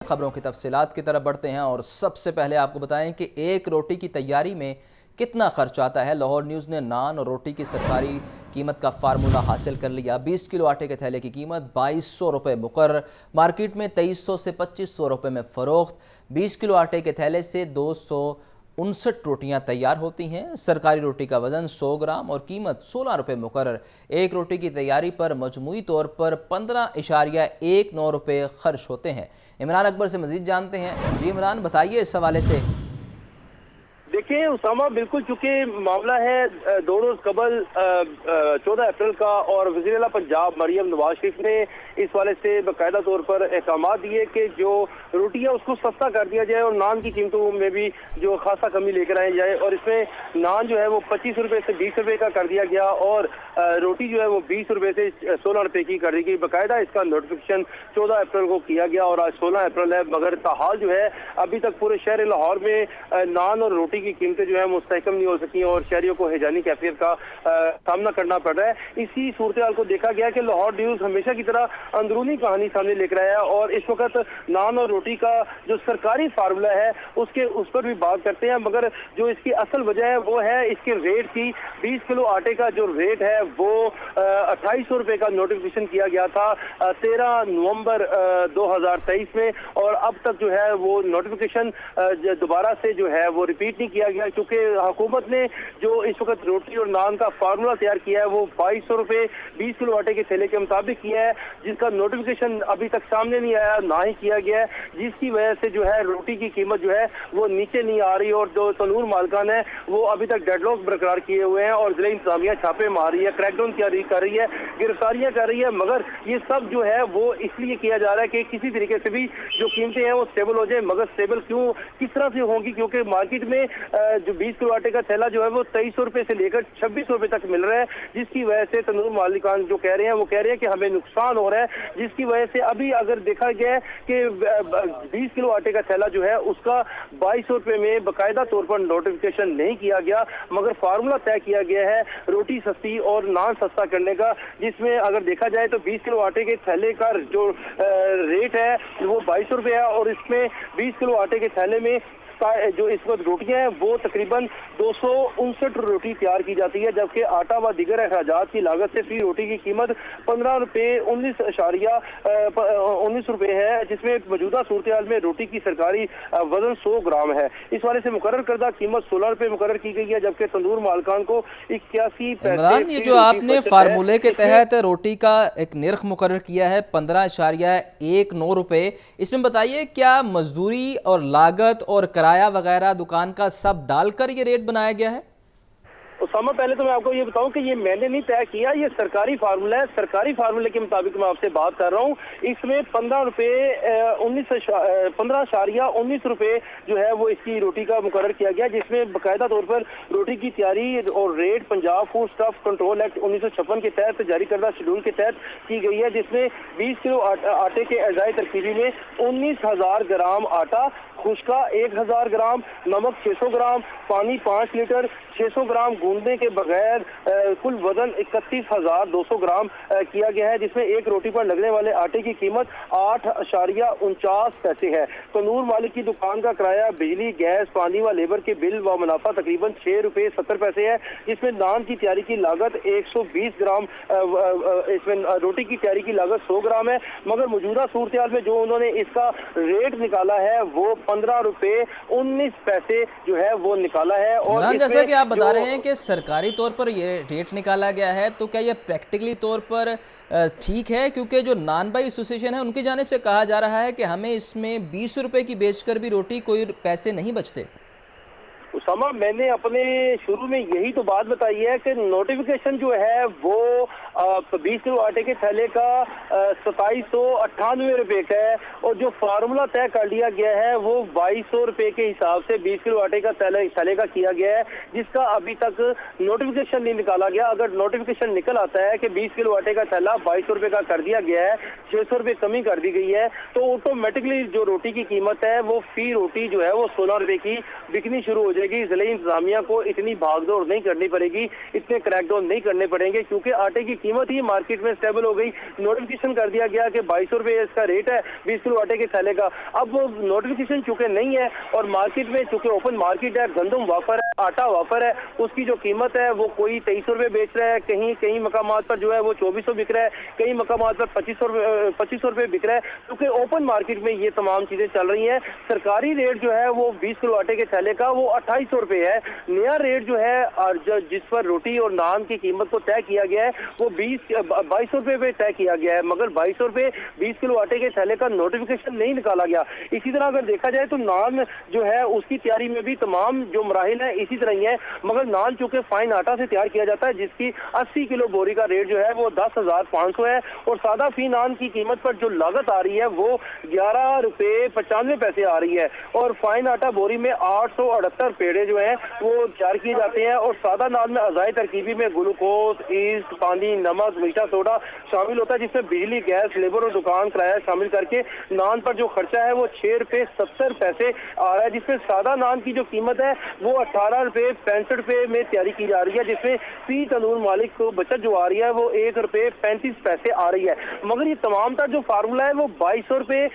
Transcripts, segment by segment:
खबरों की तफसीलात की तरफ बढ़ते हैं और सबसे पहले आपको बताएं कि एक रोटी की तैयारी में कितना खर्च आता है। लाहौर न्यूज़ ने नान और रोटी की सरकारी कीमत का फार्मूला हासिल कर लिया। 20 किलो आटे के थैले की कीमत 2200 रुपये मुकर्रर, मार्केट में 2300 से 2500 रुपये में फ़रोख्त। 20 किलो आटे के थैले से 259 रोटियां तैयार होती हैं। सरकारी रोटी का वजन 100 ग्राम और कीमत 16 रुपये मुकर्रर। एक रोटी की तैयारी पर मजमूई तौर पर 15.19 रुपये खर्च होते हैं। इमरान अकबर से मजीद जानते हैं। जी इमरान, बताइए इस हवाले से। देखिए उसामा, बिल्कुल चूंकि मामला है 2 रोज कबल 14 अप्रैल का, और वज़ीर आला पंजाब मरियम नवाज शरीफ ने इस वाले से बाकायदा तौर पर अहकाम दिए कि जो रोटियां उसको सस्ता कर दिया जाए और नान की कीमतों में भी जो खासा कमी लेकर आई जाए। और इसमें नान जो है वो 25 रुपये से 20 रुपये का कर दिया गया और रोटी जो है वो 20 रुपये से 16 रुपये की कर दी गई। बाकायदा इसका नोटिफिकेशन 14 अप्रैल को किया गया और आज 16 अप्रैल है, मगर ताहाल जो है अभी तक पूरे शहर लाहौर में नान और रोटी की कीमतें जो है मुस्तहकम नहीं हो सकी और शहरियों को हैजानी कैफियत का सामना करना पड़ रहा है। इसी सूरत हाल को देखा गया कि लाहौर न्यूज़ हमेशा की तरह अंदरूनी कहानी सामने लेकर आया और इस वक्त नान और रोटी का जो सरकारी फार्मूला है उस पर भी बात करते हैं। मगर जो इसकी असल वजह है वो है इसके रेट की। 20 किलो आटे का जो रेट है वो 2800 रुपये का नोटिफिकेशन किया गया था 13 नवंबर 2023 में, और अब तक जो है वो नोटिफिकेशन दोबारा से जो है वो रिपीट नहीं किया गया, क्योंकि हुकूमत ने जो इस वक्त रोटी और नान का फार्मूला तैयार किया है वो 2200 रुपये 20 किलो आटे के थैले के मुताबिक किया है, जिसका नोटिफिकेशन अभी तक सामने नहीं आया, ना ही किया गया है, जिसकी वजह से जो है रोटी की कीमत जो है वो नीचे नहीं आ रही और जो तनूर मालकान है वो अभी तक डेडलॉक बरकरार किए हुए हैं और जिला इंतजामिया छापे मार रही है, क्रैकडाउन कर रही है, गिरफ्तारियां कर रही है। मगर ये सब जो है वो इसलिए किया जा रहा है कि किसी तरीके से भी जो कीमतें हैं वो स्टेबल हो जाए। मगर स्टेबल क्यों, किस तरह से होंगी, क्योंकि मार्केट में जो 20 किलो आटे का थैला जो है वो 2300 रुपये से लेकर 2600 रुपये तक मिल रहा है, जिसकी वजह से तनूर मालिकान जो कह रहे हैं वो कह रहे हैं कि हमें नुकसान हो रहा है, जिसकी वजह से अभी अगर देखा गया है कि 20 किलो आटे का थैला जो है उसका 2200 रुपये में बाकायदा तौर पर नोटिफिकेशन नहीं किया गया, मगर फार्मूला तय किया गया है रोटी सस्ती और नान सस्ता करने का, जिसमें अगर देखा जाए तो 20 किलो आटे के थैले का जो रेट है वो 2200 रुपये है और इसमें 20 किलो आटे के थैले में जो इस वक्त रोटियां हैं वो तकरीबन 259 रोटी तैयार की जाती है, जबकि आटा व दीगर अखराजात की लागत से फी रोटी की कीमत 15 रुपये 19 रुपये है, जिसमें मौजूदा सूरत हाल में रोटी की सरकारी वजन 100 ग्राम है। इस वाले से मुकर्रर करदा कीमत 16 रुपये मुकर्रर की गई है, जबकि तंदूर मालकान को 81 पैसे। ये जो आपने फार्मूले के तहत रोटी का एक निर्ख मुकर्रर किया है 15.19 रुपये, इसमें बताइए क्या मजदूरी और लागत और किराया वगैरह दुकान का सब डालकर ये रेट बनाया गया है? उसामा, पहले तो मैं आपको ये बताऊं कि ये मैंने नहीं तय किया, ये सरकारी फार्मूला है। सरकारी फार्मूले के मुताबिक मैं आपसे बात कर रहा हूं। इसमें 15.19 रुपये जो है वो इसकी रोटी का मुकर्रर किया गया, जिसमें बाकायदा तौर पर रोटी की तैयारी और rate Punjab food stuff control act 1956 के तहत जारी करदा शेड्यूल के तहत की गई है, जिसमें 20 किलो आटे के अजाई तरकीबी में 19,000 ग्राम आटा, खुश्का 1000 ग्राम, नमक 600 ग्राम, पानी 5 लीटर, 600 ग्राम गूंदने के बगैर कुल वजन 31,200 ग्राम किया गया है, जिसमें एक रोटी पर लगने वाले आटे की कीमत 8.49 पैसे है। तनूर मालिक की दुकान का किराया, बिजली, गैस, पानी व लेबर के बिल व मुनाफा तकरीबन 6 रुपये 70 पैसे है, जिसमें नान की तैयारी की लागत 120 ग्राम, इसमें रोटी की तैयारी की लागत 100 ग्राम है। मगर मौजूदा सूरत हाल में जो उन्होंने इसका रेट निकाला है वो 15 रुपये 19 पैसे जो है वो निकाला है। और जैसा कि आप बता रहे हैं कि सरकारी तौर पर ये रेट निकाला गया है, तो क्या ये प्रैक्टिकली तौर पर ठीक है? क्योंकि जो नान बाई एसोसिएशन है उनकी जानिब से कहा जा रहा है कि हमें इसमें 20 रुपये की बेचकर भी रोटी कोई पैसे नहीं बचते। उसामा, मैंने अपने शुरू में यही तो बात बताई है कि नोटिफिकेशन जो है वो 20 किलो आटे के थैले का 2798 रुपये का है और जो फार्मूला तय कर लिया गया है वो 2200 रुपये के हिसाब से 20 किलो आटे का थैले का किया गया है, जिसका अभी तक नोटिफिकेशन नहीं निकाला गया। अगर नोटिफिकेशन निकल आता है कि 20 किलो आटे का थैला 2200 रुपये का कर दिया गया है, 600 रुपये कमी कर दी गई है, तो ऑटोमेटिकली जो रोटी की कीमत है वो फी रोटी जो है वो 16 रुपये की बिकनी शुरू हो जाएगी। जिले इंतजामिया को इतनी भागदौड़ नहीं करनी पड़ेगी, इतने क्रैकडाउन नहीं करने पड़ेंगे, क्योंकि आटे की कीमत ही मार्केट में स्टेबल हो गई। नोटिफिकेशन कर दिया गया कि 2200 रुपये इसका रेट है 20 किलो आटे के थैले का। अब वो नोटिफिकेशन चूंकि नहीं है और मार्केट में चूंकि ओपन मार्केट है, गंदम वाफर है, आटा वाफर है, उसकी जो कीमत है वो कोई 2300 रुपये बेच रहा है, कहीं मकामात पर जो है वो 2400 बिक रहा है, कई मकामात पर 2500 रुपये बिक रहा है, क्योंकि ओपन मार्केट में ये तमाम चीजें चल रही हैं। सरकारी रेट जो है वो 20 किलो आटे के थैले का वो 2800 रुपये है। नया रेट जो है और जिस पर रोटी और नान की कीमत को तय किया गया है वो 2200 रुपये पे तय किया गया है, मगर 2200 रुपये 20 किलो आटे के थैले का नोटिफिकेशन नहीं निकाला गया। इसी तरह अगर देखा जाए तो नान जो है उसकी तैयारी में भी तमाम जो मराहिल है इसी तरह ही है, मगर नान चूंकि फाइन आटा से तैयार किया जाता है जिसकी 80 किलो बोरी का रेट जो है वो 10,500 है और सादा फी नान की कीमत पर जो लागत आ रही है वो 11 रुपये 95 पैसे आ रही है और फाइन आटा बोरी में 878 पेड़े जो है वो तैयार किए जाते हैं और सादा नान में अज़ाई तरकीबी में ग्लूकोज, ईस्ट, पानी, नमक, मीठा सोडा शामिल होता है, जिसमें बिजली, गैस, लेबर और दुकान किराया शामिल करके नान पर जो खर्चा है वो 6 रुपये 70 पैसे आ रहा है, जिसमें सादा नान की जो कीमत है वो 18 रुपये 65 रुपये में तैयारी की जा रही है, जिसमें फी तंदूर मालिक को बचत जो आ रही है वो 1 रुपये 35 पैसे आ रही है। मगर ये तमाम का जो फार्मूला है वो 2200 रुपये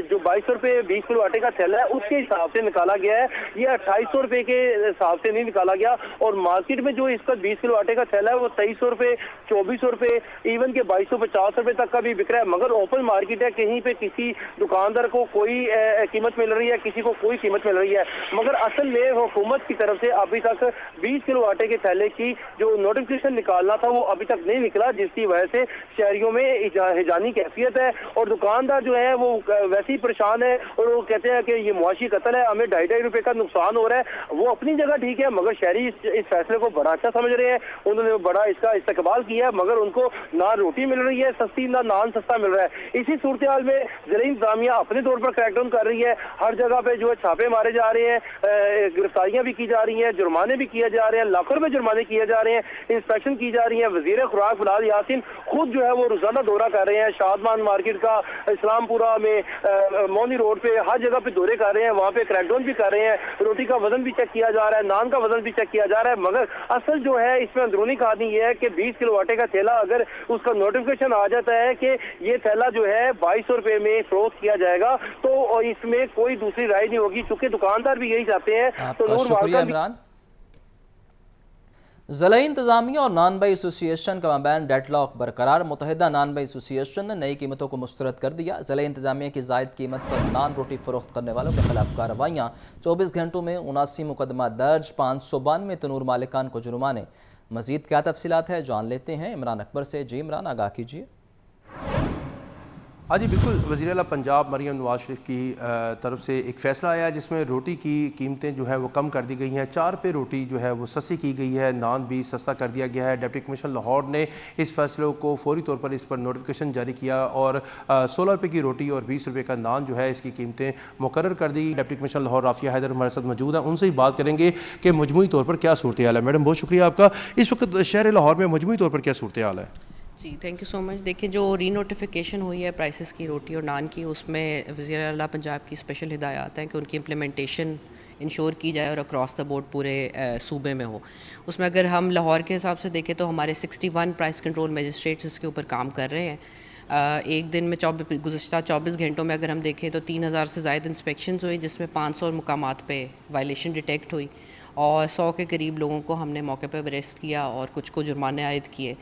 जो 2200 रुपये 20 किलो आटे का थैला है उसके हिसाब से निकाला गया है, ये 2800 रुपये के हिसाब से नहीं निकाला गया। और मार्केट में जो इसका 20 किलो आटे का थैला है वो 2300 रुपये 2400 रुपये इवन के 2250 रुपये तक का भी बिक रहा है, मगर ओपन मार्केट है, कहीं पे किसी दुकानदार को कोई कीमत मिल रही है, किसी को कोई कीमत मिल रही है। मगर असल में हुकूमत की तरफ से अभी तक 20 किलो आटे के थैले की जो नोटिफिकेशन निकालना था वो अभी तक नहीं निकला, जिसकी वजह से शहरियों में हिजानी कैफियत है और दुकानदार जो है वो वैसे ही परेशान है और वो कहते हैं कि ये मुआशी कत्ल है, हमें 2.5 रुपये का नुकसान हो रहा है। वो अपनी जगह ठीक है, मगर शहरी इस फैसले को बड़ा अच्छा समझ रहे हैं, उन्होंने बड़ा इसका इस्तकबाल किया, मगर उनको ना रोटी मिल रही है सस्ती, ना नान सस्ता मिल रहा है। इसी सूरत हाल में ज़िला इंतजामिया अपने तौर पर क्रैकडाउन कर रही है, हर जगह पे जो है छापे मारे जा रहे हैं, गिरफ्तारियां भी की जा रही हैं, जुर्माने भी किए जा रहे हैं, लाखों रुपए जुर्माने किए जा रहे हैं, इंस्पेक्शन की जा रही है। वजीर खुराक फिलहाल यासीन खुद जो है वो रोजाना दौरा कर रहे हैं, शादमान मार्केट का, इस्लामपुरा में, मौनी रोड पे, हर जगह पे दौरे कर रहे हैं, वहाँ पे क्रैकडाउन भी कर रहे हैं, रोटी का वजन भी चेक किया जा रहा है, नान का वजन भी चेक किया जा रहा है। मगर असल जो है इसमें अंदरूनी कहानी ये है कि 20 किलो आटे का थैला अगर उसका नोटिफिकेशन आ जाता है कि ये थैला जो है 2200 रुपये में फरोख्त किया जाएगा तो इसमें कोई दूसरी राय नहीं होगी, चूंकि दुकानदार भी यही चाहते हैं। तो शुक्रिया इमरान। ज़िला इंतज़ामिया और नान बाई एसोसिएशन का माबैन डेडलॉक बरकरार, मुतहदा नान बाई एसोसिएशन ने नई कीमतों को मुस्तरद कर दिया। ज़िला इंतज़ामिया की जायद कीमत पर नान रोटी फ़रोख्त करने वालों के खिलाफ कार्रवाइयाँ, 24 घंटों में 79 मुकदमा दर्ज, 592 तनूर मालिकान को जुर्माने। मज़ीद क्या तफसीलात है जान लेते हैं इमरान अकबर से। जी इमरान, आगाह कीजिए। हाँ जी बिल्कुल, वज़ीर आला पंजाब मरियम नवाज शरीफ की तरफ से एक फ़ैसला आया जिसमें रोटी की कीमतें जो है वो कम कर दी गई हैं। 4 रुपये रोटी जो है वो सस्ती की गई है, नान भी सस्ता कर दिया गया है। डिप्टी कमिश्नर लाहौर ने इस फैसले को फौरी तौर पर इस पर नोटिफिकेशन जारी किया और 16 रुपये की रोटी और 20 रुपये का नान जो है इसकी कीमतें मुकर्रर कर दी। डिप्टी कमिश्नर लाहौर राफिया हैदर हमारे साथ मौजूद हैं, उनसे ही बात करेंगे कि मजमूई तौर पर क्या सूरत हाल है। मैडम बहुत शुक्रिया आपका। इस वक्त शहर लाहौर में मजमूई तौर पर क्या सूरत हाल है? जी थैंक यू सो मच। देखिए जो रीनोटिफिकेशन हुई है प्राइसेस की रोटी और नान की, उसमें वज़ीर आला पंजाब की स्पेशल हिदायत हैं कि उनकी इम्प्लीमेंटेशन इंश्योर की जाए और अक्रॉस द बोर्ड पूरे सूबे में हो। उसमें अगर हम लाहौर के हिसाब से देखें तो हमारे 61 प्राइस कंट्रोल मजिस्ट्रेट्स इसके ऊपर काम कर रहे हैं। एक दिन में गुज़श्ता 24 घंटों में अगर हम देखें तो 3000 से ज़ायद इंस्पेक्शंस हुई, जिसमें 500 मुकामात पे वायलेशन डिटेक्ट हुई और 100 के करीब लोगों को हमने मौके पर अरेस्ट किया और कुछ को जुर्माने आयद किए।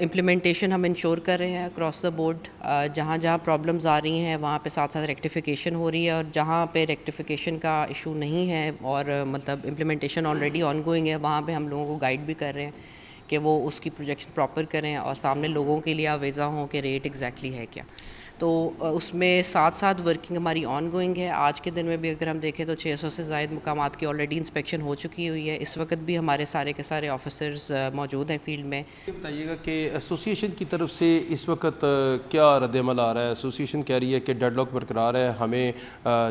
इम्प्लीमेंटेशन हम इंश्योर कर रहे हैं अक्रॉस द बोर्ड। जहाँ जहाँ प्रॉब्लम्स आ रही हैं वहाँ पे साथ साथ रेक्टिफिकेशन हो रही है और जहाँ पे रेक्टिफिकेशन का इशू नहीं है और मतलब इम्प्लीमेंटेशन ऑलरेडी ऑनगोइंग है, वहाँ पे हम लोगों को गाइड भी कर रहे हैं कि वो उसकी प्रोजेक्शन प्रॉपर करें और सामने लोगों के लिए आवेज़ा हों कि रेट एग्जैक्टली है क्या। तो उसमें साथ साथ वर्किंग हमारी ऑन गोइंग है। आज के दिन में भी अगर हम देखें तो 600 से ज़ायद मुकामात की ऑलरेडी इंस्पेक्शन हो चुकी हुई है। इस वक्त भी हमारे सारे के सारे ऑफिसर्स मौजूद हैं फील्ड में। बताइएगा कि एसोसिएशन की तरफ से इस वक्त क्या रद्दमल आ रहा है? एसोसिएशन कह रही है कि डेडलॉक बरकरार है, हमें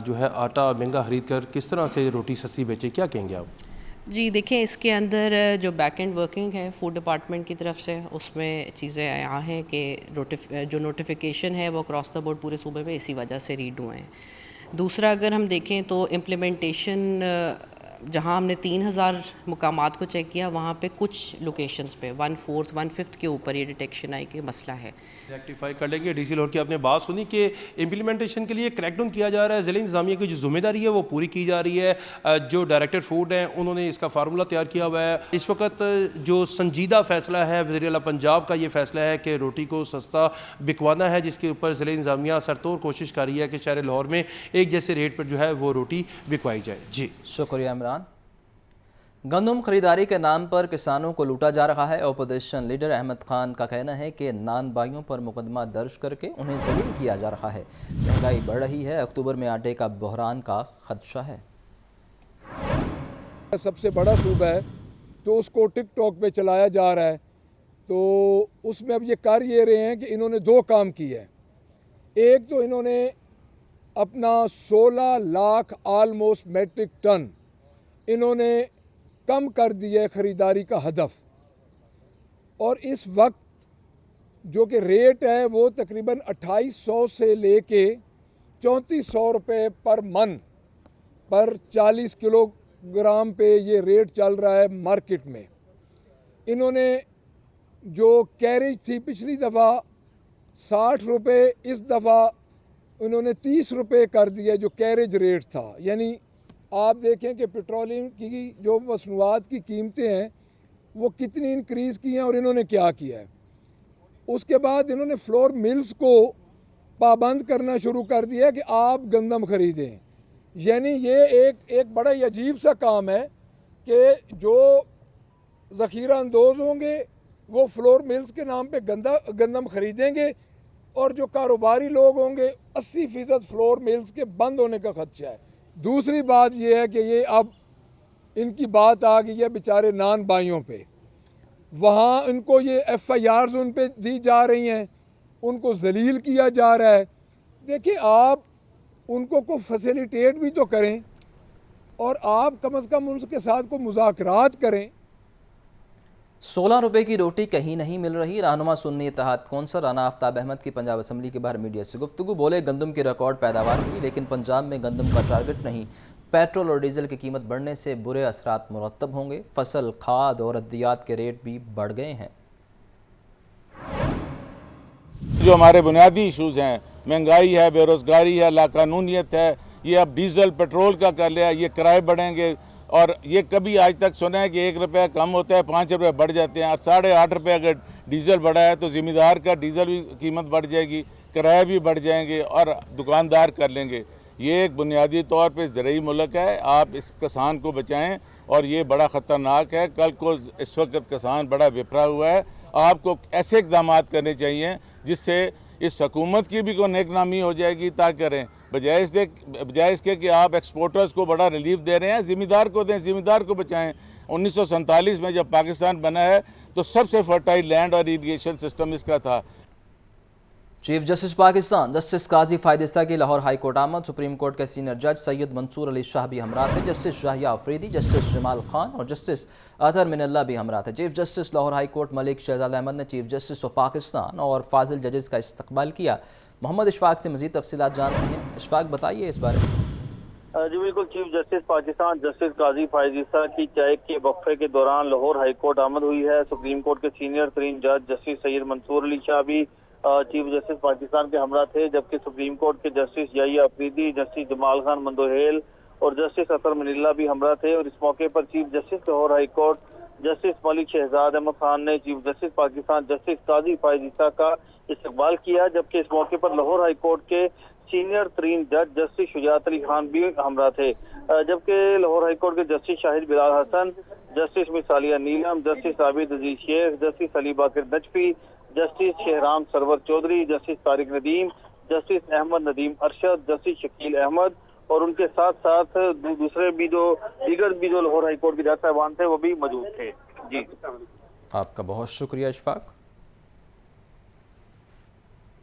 जो है आटा महंगा खरीद कर किस तरह से रोटी सस्ती बेचे, क्या कहेंगे आप? जी देखें, इसके अंदर जो बैक एंड वर्किंग है फूड डिपार्टमेंट की तरफ से, उसमें चीज़ें यहाँ हैं कि जो नोटिफिकेशन है वो अक्रॉस द बोर्ड पूरे सूबे में इसी वजह से रीड हुए हैं। दूसरा अगर हम देखें तो इम्प्लीमेंटेशन जहाँ हमने 3000 मुकामात को चेक किया, वहाँ पे कुछ लोकेशंस पे 1/4 1/5 के ऊपर ये डिटेक्शन आई कि मसला है। रेक्टिफाई कर लेंगे। डीसी लाहौर की आपने बात सुनी कि इम्प्लीमेंटेशन के लिए क्रैकडाउन किया जा रहा है, ज़िला इंतज़ामिया की जो जिम्मेदारी है वो पूरी की जा रही है। जो डायरेक्टर फूड हैं उन्होंने इसका फार्मूला तैयार किया हुआ है। इस वक्त जो संजीदा फैसला है वज़ीर आला पंजाब का, ये फैसला है कि रोटी को सस्ता बिकवाना है, जिसके ऊपर ज़िला इंतज़ामिया सरतोड़ कोशिश कर रही है कि शहर लाहौर में एक जैसे रेट पर जो है वो रोटी बिकवाई जाए। जी शुक्रिया इमरान। गंदम खरीदारी के नाम पर किसानों को लूटा जा रहा है। अपोजिशन लीडर अहमद खान का कहना है कि नान भाइयों पर मुकदमा दर्ज करके उन्हें जलील किया जा रहा है। महंगाई बढ़ रही है, अक्टूबर में आटे का बहरान का खदशा है। सबसे बड़ा सूबा है तो उसको टिकटॉक पे चलाया जा रहा है, तो उसमें अब ये कर ये रहे हैं कि इन्होंने दो काम किए हैं। एक तो इन्होंने अपना 16 लाख आलमोस्ट मेट्रिक टन इन्होंने कम कर दिया है ख़रीदारी का हदफ, और इस वक्त जो कि रेट है वो तकरीबन 2800 से लेके 3400 रुपये पर मन पर 40 किलोग्राम पे ये रेट चल रहा है मार्केट में। इन्होंने जो कैरेज थी पिछली दफ़ा 60 रुपये, इस दफ़ा इन्होंने 30 रुपये कर दिया जो कैरेज रेट था। यानी आप देखें कि पेट्रोलियम की जो मसनूआत की कीमतें हैं वो कितनी इंक्रीज़ की हैं और इन्होंने क्या किया है। उसके बाद इन्होंने फ्लोर मिल्स को पाबंद करना शुरू कर दिया है कि आप गंदम ख़रीदें। यानी ये एक बड़ा ही अजीब सा काम है कि जो ज़ख़ीरा अंदोज़ होंगे वो फ्लोर मिल्स के नाम पे गंदम ख़रीदेंगे, और जो कारोबारी लोग होंगे 80% फ्लोर मिल्स के बंद होने का खदशा है। दूसरी बात यह है कि ये अब इनकी बात आ गई है बेचारे नान भाइयों पे, वहाँ इनको ये FIRs उन पे दी जा रही हैं, उनको जलील किया जा रहा है। देखिए आप उनको को फैसिलिटेट भी तो करें, और आप कम से कम उनके साथ को मुज़ाकरात करें। 16 रुपए की रोटी कहीं नहीं मिल रही। रहनुमा सुन्नी इत्तेहाद कौंसल राना आफ्ताब अहमद की पंजाब असम्बली के बाहर मीडिया से गुफ्तगू। बोले गंदम की रिकॉर्ड पैदावार हुई लेकिन पंजाब में गंदम का टारगेट नहीं। पेट्रोल और डीजल की कीमत बढ़ने से बुरे असरात मुरतब होंगे। फसल, खाद और अद्वियात के रेट भी बढ़ गए हैं। जो हमारे बुनियादी इशूज़ हैं, महंगाई है, बेरोज़गारी है, लाकानूनियत है, ये अब डीज़ल पेट्रोल का कर लिया, ये किराए बढ़ेंगे। और ये कभी आज तक सुना है कि 1 रुपया कम होता है 5 रुपये बढ़ जाते हैं। 8.5 रुपये अगर डीज़ल बढ़ा है तो ज़िम्मेदार का डीज़ल भी कीमत बढ़ जाएगी, किराए भी बढ़ जाएंगे और दुकानदार कर लेंगे। ये एक बुनियादी तौर पे ज़रूरी मुल्क है, आप इस किसान को बचाएं, और ये बड़ा ख़तरनाक है। कल को इस वक्त किसान बड़ा विफरा हुआ है। आपको ऐसे इक़दाम करने चाहिए जिससे इस हुकूमत की भी कोई नेकनामी हो जाएगी। ता करें बजाय इसके कि आप एक्सपोर्टर्स को बड़ा रिलीफ दे रहे हैं, ज़िम्मेदार को दें, ज़िम्मेदार को बचाएं। 1947 में जब पाकिस्तान बना है तो सबसे फर्टाइल लैंड और इरीगेशन सिस्टम इसका था। Chief justice Pakistan justice Qazi Faez Isa की लाहौर हाई कोर्ट आमद। सुप्रीम कोर्ट के सीनियर जज सैयद मंसूर अली शाह भी हमरा थे। जस्टिस शाहिया अफरीदी, जस्टिस जमाल खान और जस्टिस अतहर मिनल्ला भी हमरा थे। Chief justice Lahore high court Malik Shahzad Ahmad ने चीफ जस्टिस ऑफ पाकिस्तान और फाजिल जजेस का इस्तकबाल किया। मोहम्मद इशफाक से मज़ीद तफसीलात जानते हैं। इशफाक बताइए इस बारे में। जी बिल्कुल, chief justice Pakistan justice Qazi Faez Isa की चाय के वक्फे के दौरान लाहौर हाई कोर्ट आमद हुई है। सुप्रीम कोर्ट के सीनियर तरीन जज जस्टिस सैयद मंसूर अली शाह भी चीफ जस्टिस पाकिस्तान के हमरा थे, जबकि सुप्रीम कोर्ट के जस्टिस याहिया अफरीदी, जस्टिस जमाल खान मंदोहेल और जस्टिस अतहर मिनल्ला भी हमरा थे। और इस मौके पर chief justice Lahore high court justice Malik Shahzad Ahmad Khan ने chief justice Pakistan justice Qazi Faez Isa का इस्तकबाल किया, जबकि इस मौके पर लाहौर हाई कोर्ट के सीनियर तरीन जज जस्टिस शुजात अली खान भी हमरा थे, जबकि लाहौर हाई कोर्ट के justice Shahid Bilal Hasan, justice Misalia Neelam, justice Abid Aziz Sheikh, justice Ali Baqar Najafi, justice Shahram Sarwar Chaudhry, justice Tariq Nadeem, justice Ahmed Nadeem Arshad, justice Shakeel Ahmed और उनके साथ साथ दूसरे भी जो दीगर भी जो लाहौर हाई कोर्ट के जज साहबान थे वो भी मौजूद थे। जी आपका बहुत शुक्रिया इशफाक।